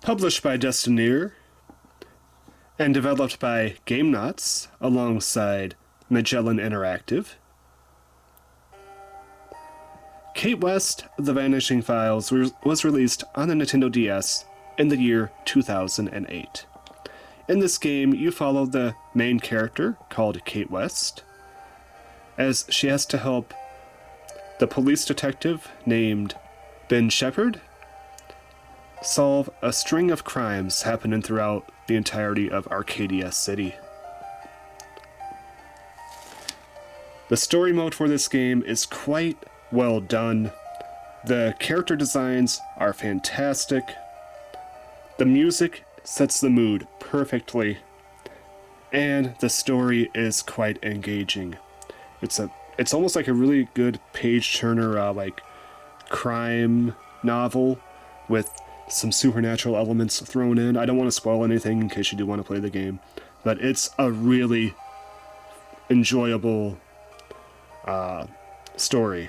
Published by Destineer and developed by Gamenauts alongside Magellan Interactive. Cate West: The Vanishing Files was released on the Nintendo DS in the year 2008. In this game, you follow the main character, called Cate West, as she has to help the police detective named Ben Shepherd solve a string of crimes happening throughout the entirety of Arcadia City. The story mode for this game is quite well done. The character designs are fantastic. The music sets the mood perfectly. And the story is quite engaging. It's almost like a really good page-turner, like crime novel with some supernatural elements thrown in. I don't want to spoil anything in case you do want to play the game, but it's a really enjoyable story.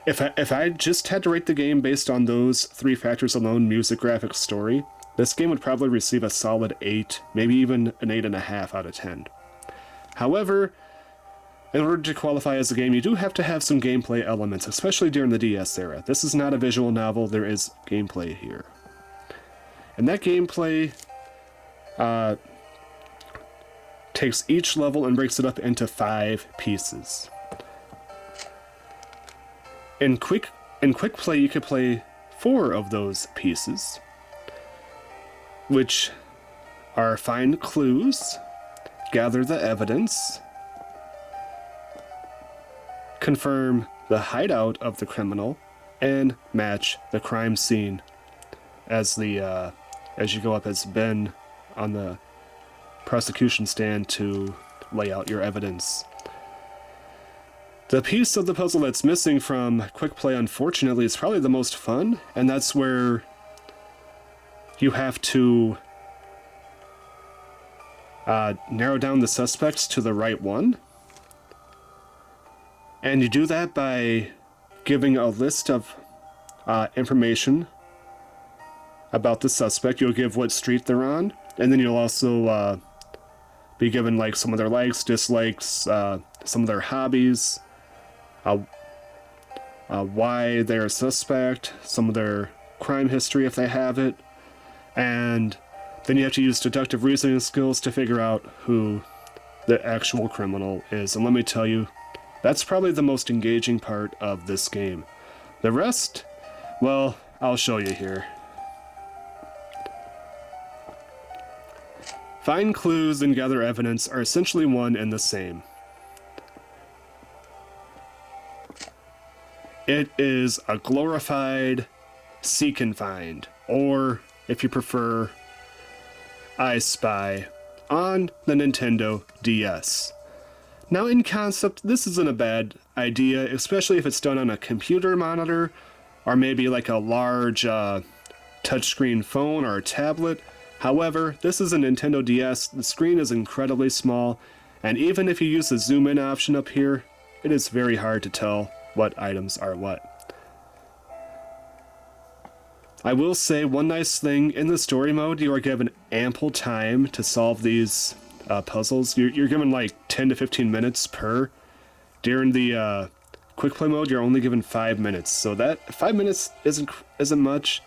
If I just had to rate the game based on those three factors alone, music, graphics, story, this game would probably receive a solid 8, maybe even an 8.5 out of 10. However, in order to qualify as a game, you do have to have some gameplay elements, especially during the DS era. This is not a visual novel, there is gameplay here. And that gameplay takes each level and breaks it up into 5 pieces. In quick play, you could play 4 of those pieces, which are find clues, gather the evidence, confirm the hideout of the criminal, and match the crime scene as you go up as Ben on the prosecution stand to lay out your evidence. The piece of the puzzle that's missing from quick play, unfortunately, is probably the most fun, and that's where you have to narrow down the suspects to the right one. And you do that by giving a list of information about the suspect. You'll give what street they're on, and then you'll also be given like some of their likes, dislikes, some of their hobbies, why they're a suspect, some of their crime history if they have it, and then you have to use deductive reasoning skills to figure out who the actual criminal is. And let me tell you, that's probably the most engaging part of this game. The rest, well, I'll show you here. Find clues and gather evidence are essentially one and the same. It is a glorified seek and find, or if you prefer, I Spy, on the Nintendo DS. Now, in concept, this isn't a bad idea, especially if it's done on a computer monitor, or maybe like a large touchscreen phone or a tablet. However, this is a Nintendo DS, the screen is incredibly small, and even if you use the zoom in option up here, it is very hard to tell what items are what. I will say one nice thing, in the story mode, you are given ample time to solve these puzzles. You're given like 10 to 15 minutes per. During the quick play mode, you're only given 5 minutes, so that 5 minutes isn't much.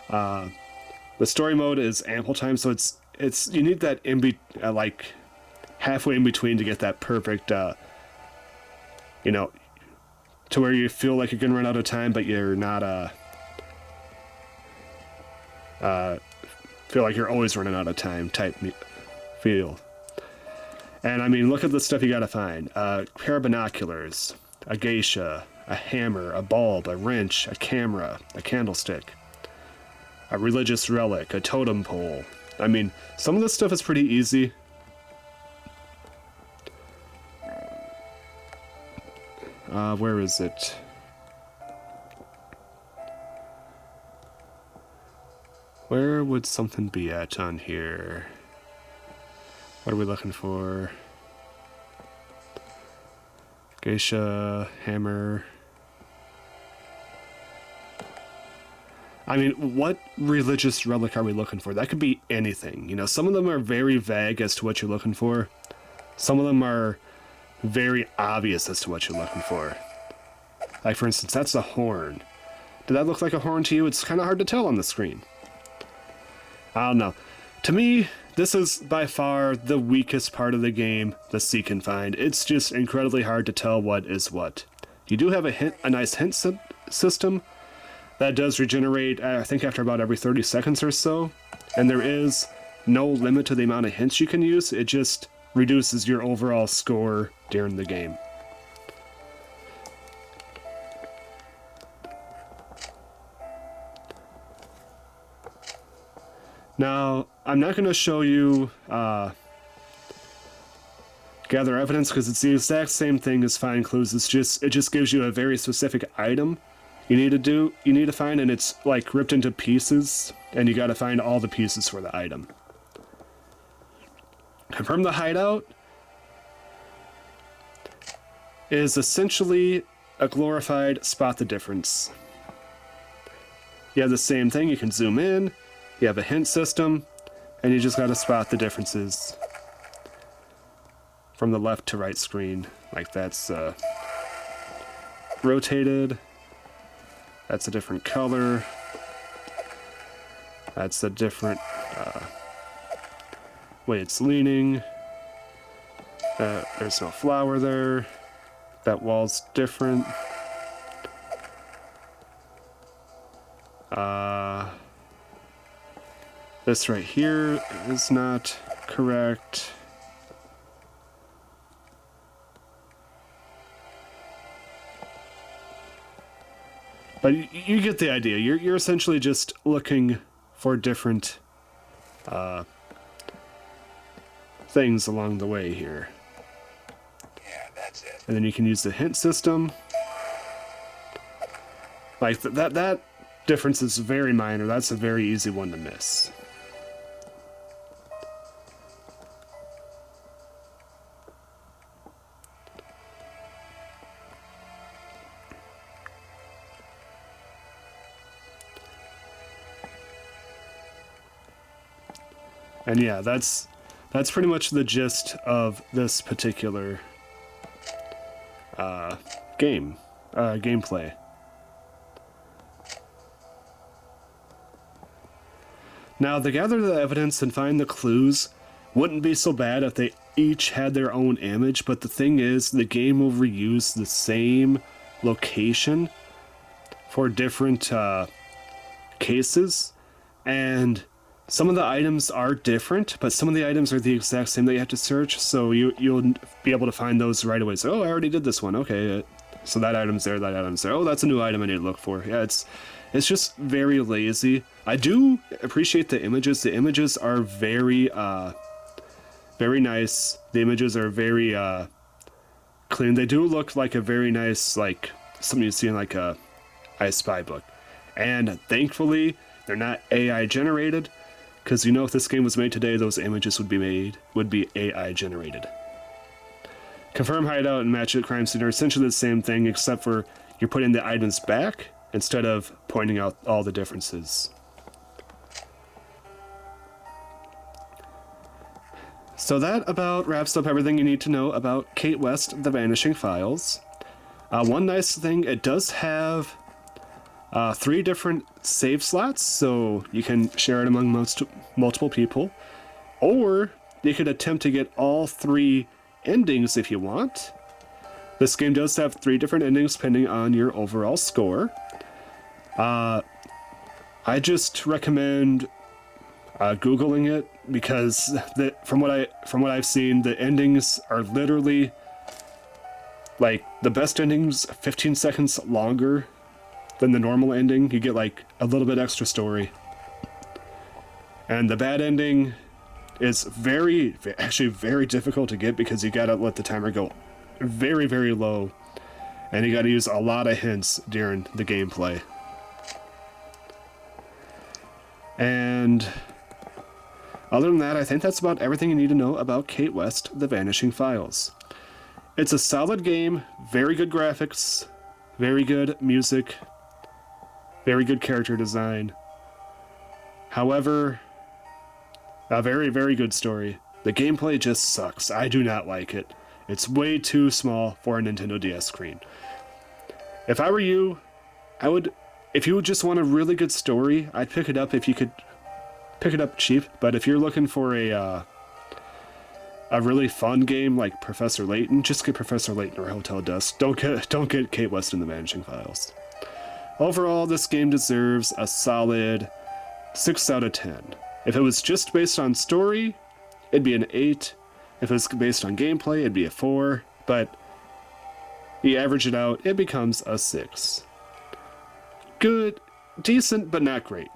The story mode is ample time, so it's you need that like halfway in between to get that perfect, to where you feel like you're gonna run out of time, but you're not feel like you're always running out of time type feel. And I mean, look at the stuff you gotta find. A pair of binoculars, a geisha, a hammer, a bulb, a wrench, a camera, a candlestick, a religious relic, a totem pole. I mean, some of this stuff is pretty easy. Where is it? Where would something be at on here? What are we looking for? Geisha, hammer. I mean, what religious relic are we looking for? That could be anything. You know, some of them are very vague as to what you're looking for. Some of them are very obvious as to what you're looking for. Like, for instance, that's a horn. Did that look like a horn to you? It's kind of hard to tell on the screen. I don't know. To me, this is by far the weakest part of the game, the seek and find. It's just incredibly hard to tell what is what. You do have a nice hint system that does regenerate, I think, after about every 30 seconds or so. And there is no limit to the amount of hints you can use. It just reduces your overall score during the game. Now, I'm not going to show you gather evidence because it's the exact same thing as find clues. It just gives you a very specific item you need to find, and it's like ripped into pieces, and you got to find all the pieces for the item. Confirm the hideout is essentially a glorified spot the difference. You have the same thing. You can zoom in. You have a hint system, and you just gotta spot the differences from the left to right screen. Like that's rotated, that's a different color, that's a different way it's leaning, there's no flower there, that wall's different. This right here is not correct. But you get the idea. You're essentially just looking for different things along the way here. Yeah, that's it. And then you can use the hint system. Like that difference is very minor. That's a very easy one to miss. And yeah, that's pretty much the gist of this particular gameplay. Now, the gather the evidence and find the clues wouldn't be so bad if they each had their own image, but the thing is, the game will reuse the same location for different cases, and some of the items are different, but some of the items are the exact same that you have to search, so you'll be able to find those right away. So, oh, I already did this one. Okay, so that item's there, that item's there. Oh, that's a new item I need to look for. Yeah, it's just very lazy. I do appreciate the images. The images are very, very nice. The images are very clean. They do look like a very nice, like something you see in like a I Spy book. And thankfully, they're not AI generated. Because you know, if this game was made today, those images would be AI generated. Confirm hideout and match it crime scene are essentially the same thing, except for you're putting the items back instead of pointing out all the differences. So that about wraps up everything you need to know about Cate West, The Vanishing Files. One nice thing, it does have 3 different save slots, so you can share it among multiple people, or you could attempt to get all 3 endings if you want. This game does have 3 different endings depending on your overall score. I just recommend Googling it, because from what I've seen, the endings are literally like the best endings 15 seconds longer than the normal ending. You get like a little bit extra story. And the bad ending is actually very difficult to get, because you gotta let the timer go very, very low. And you gotta use a lot of hints during the gameplay. And other than that, I think that's about everything you need to know about Cate West, The Vanishing Files. It's a solid game, very good graphics, very good music, Very good character design. However, a very, very good story. The gameplay just sucks. I do not like it. It's way too small for a Nintendo DS screen. If I were you, I would... If you just want a really good story, I'd pick it up if you could pick it up cheap. But if you're looking for a really fun game like Professor Layton, just get Professor Layton or Hotel Dusk. Don't get Cate West in the Vanishing Files. Overall, this game deserves a solid 6 out of 10. If it was just based on story, it'd be an 8. If it was based on gameplay, it'd be a 4. But you average it out, it becomes a 6. Good, decent, but not great.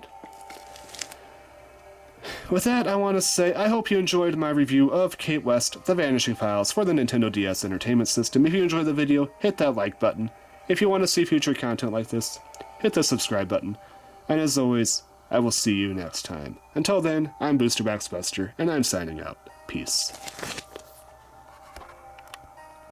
With that, I want to say I hope you enjoyed my review of Cate West, The Vanishing Files for the Nintendo DS Entertainment System. If you enjoyed the video, hit that like button. If you want to see future content like this, hit the subscribe button. And as always, I will see you next time. Until then, I'm Boosterbox Buster, and I'm signing out. Peace.